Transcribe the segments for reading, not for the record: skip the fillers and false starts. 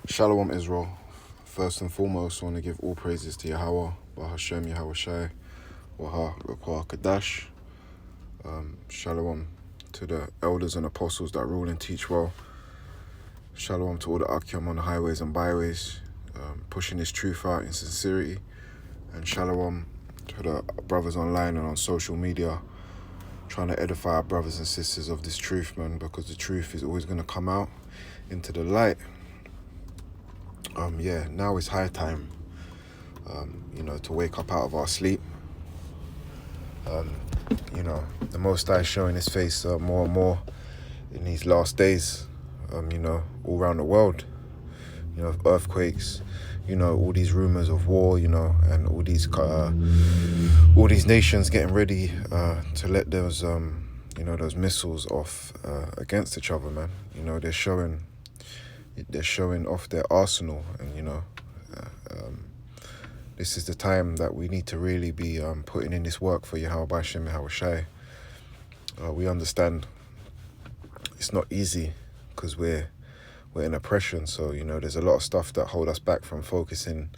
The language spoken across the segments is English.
Shalom Israel. First and foremost, I want to give all praises to Yahweh, Bahashem Yahweh Shai, Waha Rakwa Kadash. Shalom to the elders and apostles that rule and teach well. Shalom to all the Akim on the highways and byways, pushing this truth out in sincerity. And shalom to the brothers online and on social media, trying to edify our brothers and sisters of this truth, man, because the truth is always going to come out into the light. Now it's high time, to wake up out of our sleep. The Most High showing his face more and more in these last days, all around the world, earthquakes, all these rumors of war, and all these nations getting ready to let those, those missiles off against each other, man. They're showing off their arsenal, and this is the time that we need to really be putting in this work for Yahweh Bashem Yahweh Shai. We understand it's not easy because we're in oppression, so there's a lot of stuff that hold us back from focusing,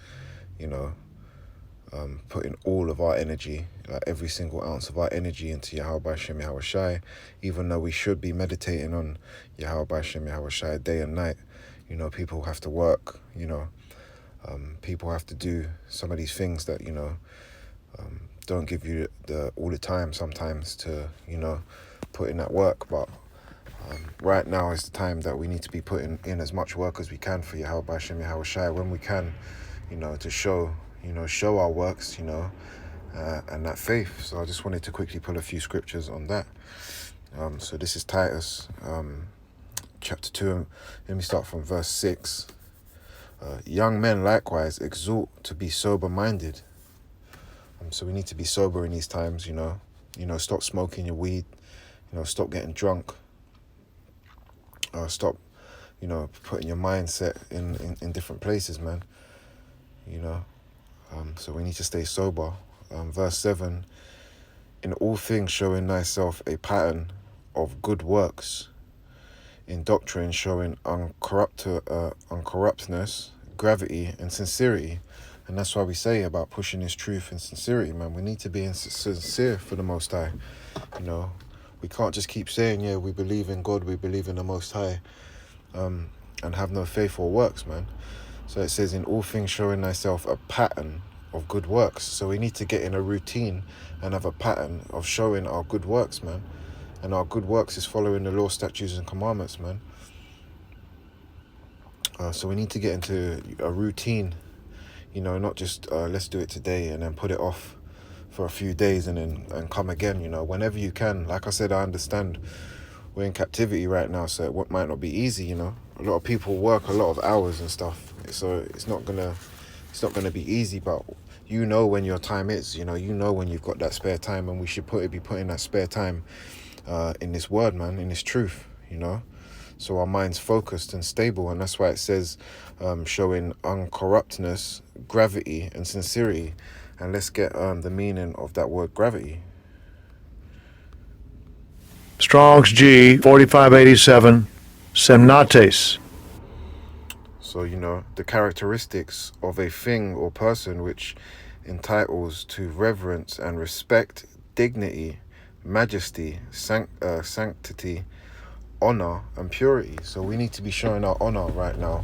putting all of our energy, like every single ounce of our energy, into Yahweh Bashem Yahweh Shai, even though we should be meditating on Yahweh Bashem Yahweh Shai day and night. People have to work, people have to do some of these things that, don't give you all the time sometimes to, put in that work. But right now is the time that we need to be putting in as much work as we can for Yahweh Bashem Yahweh Shai when we can, to show our works, and that faith. So I just wanted to quickly pull a few scriptures on that. So this is Titus, chapter 2. Let me start from verse 6. Young men likewise exhort to be sober-minded. So we need to be sober in these times, stop smoking your weed, stop getting drunk, stop, putting your mindset in different places, man, so we need to stay sober. Verse 7, in all things showing thyself a pattern of good works, in doctrine showing uncorruptness, gravity, and sincerity. And that's why we say about pushing this truth and sincerity, man. We need to be sincere for the Most High. We can't just keep saying, yeah, we believe in God, we believe in the Most High, and have no faith or works, man. So it says, in all things showing thyself a pattern of good works. So we need to get in a routine and have a pattern of showing our good works, man. And our good works is following the law, statutes, and commandments, man. So we need to get into a routine, not just let's do it today and then put it off for a few days and come again, whenever you can. Like I said, I understand we're in captivity right now, so it might not be easy, A lot of people work a lot of hours and stuff, so it's not gonna be easy, but when your time is, when you've got that spare time, and we should be putting that spare time in this word, man, in this truth, so our mind's focused and stable. And that's why it says showing uncorruptness, gravity, and sincerity. And let's get the meaning of that word gravity. Strong's G 4587, semnates. So the characteristics of a thing or person which entitles to reverence and respect, dignity, majesty, sanctity, honor, and purity. So we need to be showing our honor right now,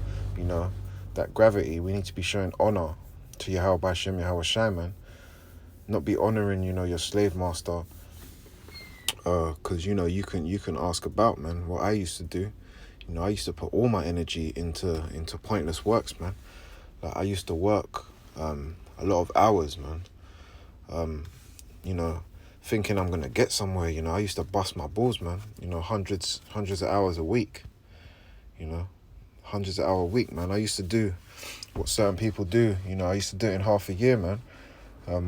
that gravity. We need to be showing honor to Yahweh Bashem Yahweh Shai, man. Not be honoring, your slave master, because you can ask about, man, what I used to do. I used to put all my energy into pointless works, man. Like I used to work a lot of hours, man. Thinking I'm gonna get somewhere, I used to bust my balls, man. Hundreds of hours a week. Hundreds of hours a week, man. I used to do what certain people do. I used to do it in half a year, man.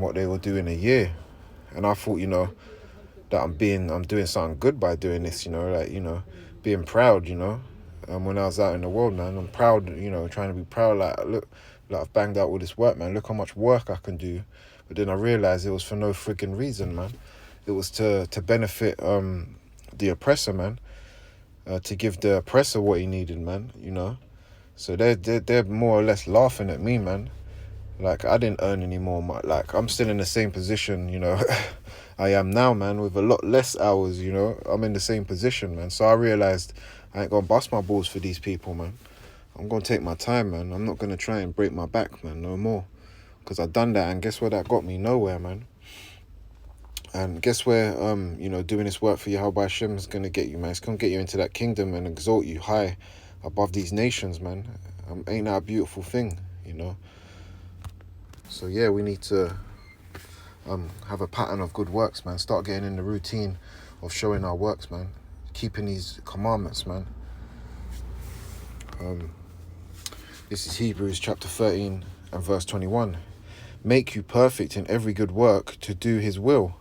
What they will do in a year, and I thought, that I'm doing something good by doing this. Being proud. When I was out in the world, man, I'm proud. Trying to be proud. Like look, I've banged out all this work, man. Look how much work I can do. But then I realized it was for no freaking reason, man. It was to benefit the oppressor, man. To give the oppressor what he needed, man. So they're more or less laughing at me, man. Like, I didn't earn any more. Like, I'm still in the same position, you know, I am now, man, with a lot less hours, you know. I'm in the same position, man. So I realized I ain't gonna bust my balls for these people, man. I'm gonna take my time, man. I'm not gonna try and break my back, man, no more. Because I done that, and guess where that got me? Nowhere, man. And guess where, you know, doing this work for Yahweh Hashem is gonna get you, man. It's gonna get you into that kingdom and exalt you high above these nations, man. Ain't that a beautiful thing, you know? So yeah, we need to have a pattern of good works, man. Start getting in the routine of showing our works, man. Keeping these commandments, man. This is Hebrews chapter 13 and verse 21. Make you perfect in every good work to do his will,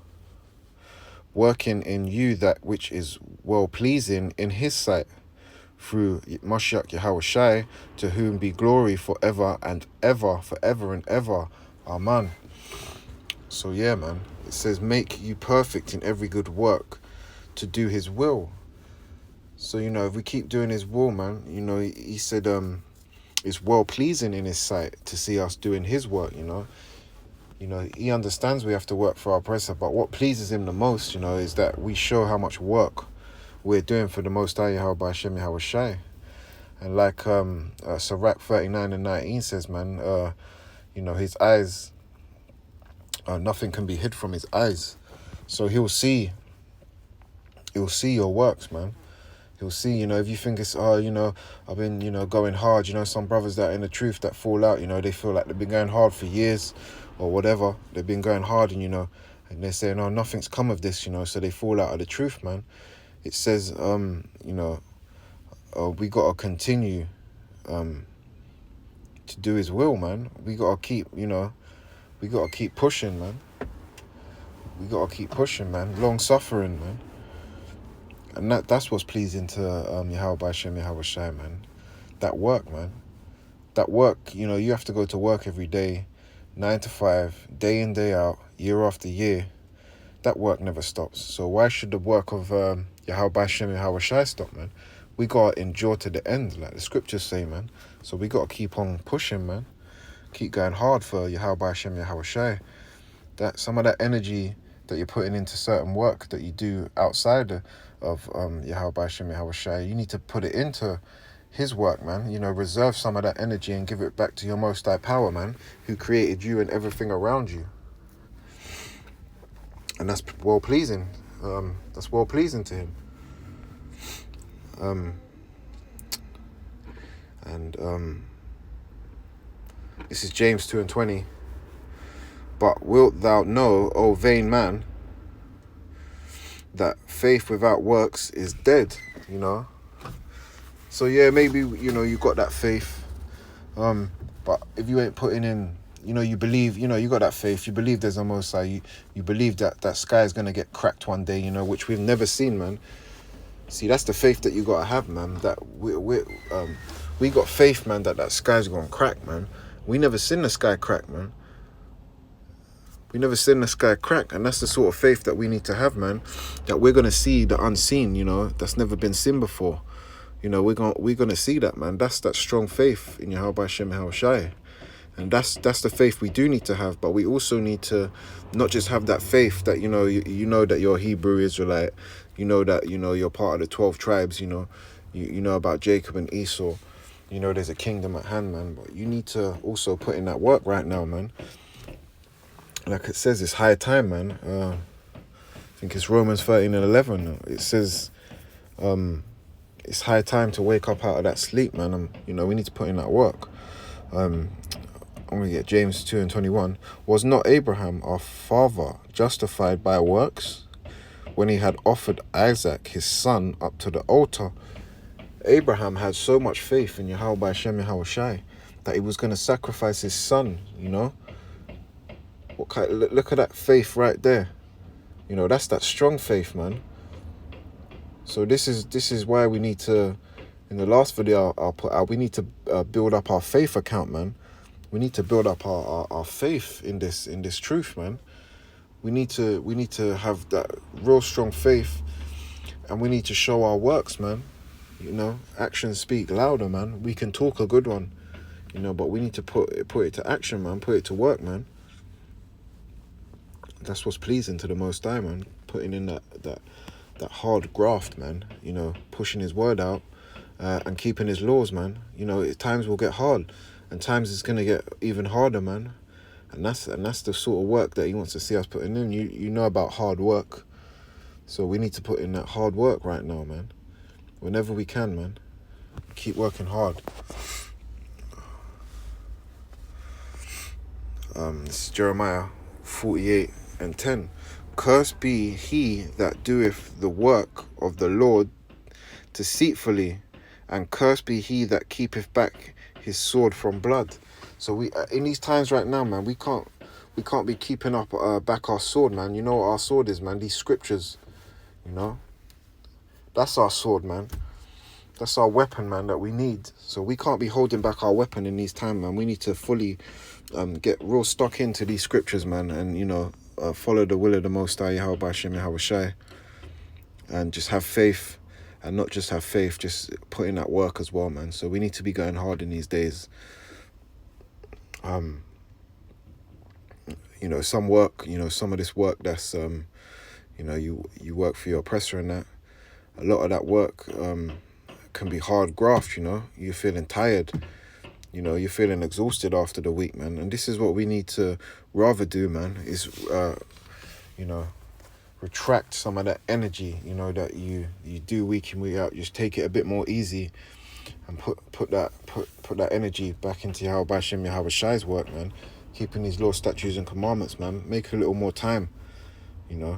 working in you that which is well-pleasing in his sight, through Mashiach Yahweh Shai, to whom be glory forever and ever, forever and ever. Amen. So yeah, man, it says make you perfect in every good work to do his will. So, you know, if we keep doing his will, man, you know, he said it's well-pleasing in his sight to see us doing his work, you know. You know, he understands we have to work for our oppressor, but what pleases him the most, you know, is that we show how much work we're doing for the Most High Yahweh Hashem Yahweh Shai. And like Sirach 39 and 19 says, man, you know, his eyes, nothing can be hid from his eyes. So he'll see your works, man. He'll see, you know, if you think it's, you know, I've been, you know, going hard, you know, some brothers that are in the truth that fall out, you know, they feel like they've been going hard for years or whatever. They've been going hard and, you know, and they're saying, oh, nothing's come of this, you know, so they fall out of the truth, man. It says, you know, we got to continue to do his will, man. We got to keep, you know, we got to keep pushing, man. We got to keep pushing, man. Long suffering, man. And that's what's pleasing to Yahweh Hashem Yahweh Shai, man. That work, man. That work, you know, you have to go to work every day, 9 to 5, day in, day out, year after year. That work never stops. So why should the work of Yahweh Hashem Yahweh Shai stop, man? We got to endure to the end, like the scriptures say, man. So we got to keep on pushing, man. Keep going hard for Yahweh Hashem Yahweh Shai. That some of that energy that you're putting into certain work that you do outside of Yahweh Hashem Yahweh Shai, you need to put it into his work, man. You know, reserve some of that energy and give it back to your Most High Power, man, who created you and everything around you. And that's well-pleasing. That's well-pleasing to him. This is James 2 and 20. But wilt thou know, O vain man, that faith without works is dead, you know? So yeah, maybe, you know, you got that faith, but if you ain't putting in, you know, you believe, you know, you got that faith, you believe there's a Most High, you believe that sky is going to get cracked one day, you know, which we've never seen, man. See, that's the faith that you got to have, man, that we got faith, man, that sky's going to crack, man. We never seen the sky crack, man. We never seen the sky crack, and that's the sort of faith that we need to have, man, that we're going to see the unseen, you know, that's never been seen before. You know, we're going to see that, man. That's that strong faith in Yahweh Hashem Yahweh Shai. And that's the faith we do need to have, but we also need to not just have that faith that, you know, you know that you're a Hebrew Israelite, you know that, you know, you're part of the 12 tribes, you know, you know about Jacob and Esau, you know there's a kingdom at hand, man, but you need to also put in that work right now, man. Like it says, it's high time, man. I think it's Romans 13 and 11. It says it's high time to wake up out of that sleep, man. You know, we need to put in that work. I'm going to get James 2 and 21. Was not Abraham, our father, justified by works when he had offered Isaac, his son, up to the altar? Abraham had so much faith in Yahweh Hashem Yahweh Shai that he was going to sacrifice his son, you know? Look at that faith right there. You know, that's that strong faith, man. So this is why we need to, in the last video I'll put out, we need to build up our faith account, man. We need to build up our faith in this truth, man. We need to have that real strong faith, and we need to show our works, man. You know, actions speak louder, man. We can talk a good one, you know, but we need to put it to action, man. Put it to work, man. That's what's pleasing to the Most High, man. Putting in that hard graft, man. You know, pushing His word out and keeping His laws, man. You know, times will get hard, and times it's gonna get even harder, man. And that's the sort of work that He wants to see us putting in. You know about hard work, so we need to put in that hard work right now, man. Whenever we can, man. Keep working hard. This is Jeremiah 48:10. Cursed be he that doeth the work of the Lord deceitfully, and cursed be he that keepeth back his sword from blood. So we in these times right now, man, we can't be keeping up back our sword, man. You know what our sword is, man? These scriptures, you know. That's our sword, man. That's our weapon, man, that we need. So we can't be holding back our weapon in these times, man. We need to fully get real stuck into these scriptures, man, and, you know, follow the will of the Most High, Yahweh B'Shem Yahweh Shai, and just have faith, and not just have faith, just put in that work as well, man. So we need to be going hard in these days. You know, some work, you know, some of this work that's, you know, you work for your oppressor and that. A lot of that work can be hard graft, you know. You're feeling tired. You know, you're feeling exhausted after the week, man. And this is what we need to rather do, man, is, you know, retract some of that energy, you know, that you do week in, week out. Just take it a bit more easy and put that energy back into Yahweh B'Shem Yahweh Shai's work, man. Keeping these laws, statutes, and commandments, man. Make a little more time, you know.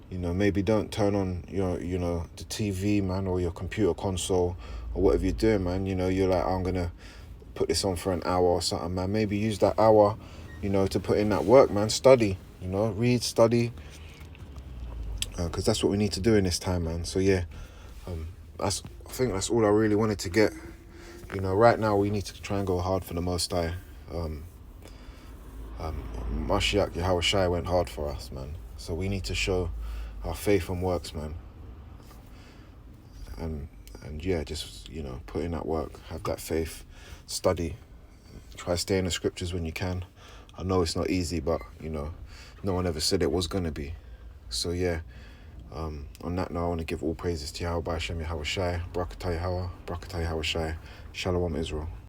You know, maybe don't turn on your, you know, the TV, man, or your computer console or whatever you're doing, man. You know, you're like, I'm going to put this on for an hour or something, man. Maybe use that hour, you know, to put in that work, man. Study, you know, read, study. Because that's what we need to do in this time, man. So, yeah, I think that's all I really wanted to get. You know, right now we need to try and go hard for the Most High. Mashiach Yahweh Shai went hard for us, man. So we need to show our faith and works, man. And yeah, just, you know, put in that work, have that faith, study, try to stay in the scriptures when you can. I know it's not easy, but, you know, no one ever said it was going to be. So yeah, on that note, I want to give all praises to Yahweh B'Shem Yahweh Shai, Barakatah Yahweh, Barakatah Yahweh Shai, Shalom Israel.